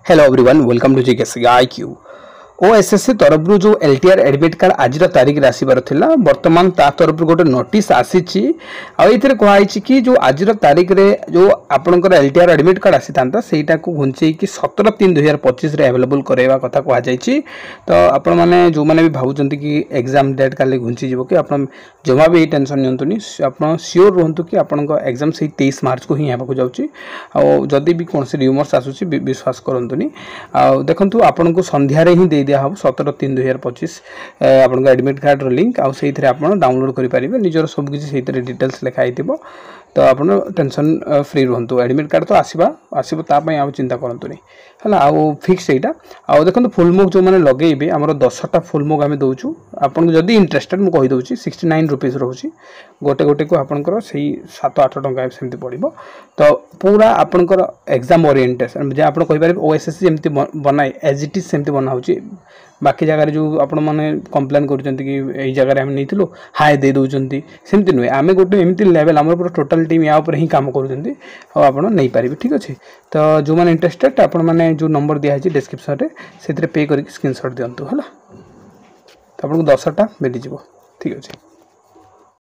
Hello everyone welcome to GK IQ OSSC तरफ जो LTR admit card आज तारीख में आसबार था बर्तमान ता तरफ गोटे नोटिस आसी कहुई कि जो आज तारीख में जो आपंकर एलटीआर एडमिट कार्ड आसी था सहीटा को घुंचे 17/3/2025 एवेलेबल करवा कथा कहुई। तो आपण मैंने जो मैंने भी भावुं कि एग्जाम डेट काली घुंची जीव कि आप जमा भी टेंशन नियंतुनी आप सियोर रुहतु कि आपण एग्जाम से 23 मार्च को ही होगा जाऊँगी भी कौन र्यूमर्स आसूसी विश्वास करतुनी देखु आपन को संध्यारे ही दे दिया 17/3/2025 आपन एडमिट कार्ड लिंक आउ से डाउनलोड करेंगे निजर सबकि डिटेल्स लिखाई तो आप टेंशन फ्री रुहतु एडमिट कार्ड तो आसपाई आ चिंता करतुनी है आउ फिक्स यहाँ आउ देखो फुलमुग जो मैंने लगे आम 10टा फुलमुग आम दौचु आपको जदि इंटरेस्टेड मुझे कहीदे 69 रुपीज रोचे गोटे गोटे को आपंकर से 7-8 टंका सेमती पड़ो। तो पूरा आपंकर एग्जाम ओरिएंटेशन जहाँ आप ओएसएससी जमी बनाए एज इट इज सेमती बना बाकी जगह जो आपण मैंने कंप्लेन कर जगह आम नहीं हाई दे दौरान सेमती नुहे आम गोटे एमती लेवल आम पूरा टोटाल टीम या हीं कम कर ठीक अच्छे। तो जो मैंने इंटरेस्टेड आपण मैंने जो नंबर दिखाई डिस्क्रिप्शन में से पे करके स्क्रीनशॉट दिंतु है तो आपको 10टा मिल जाए ठीक अच्छे।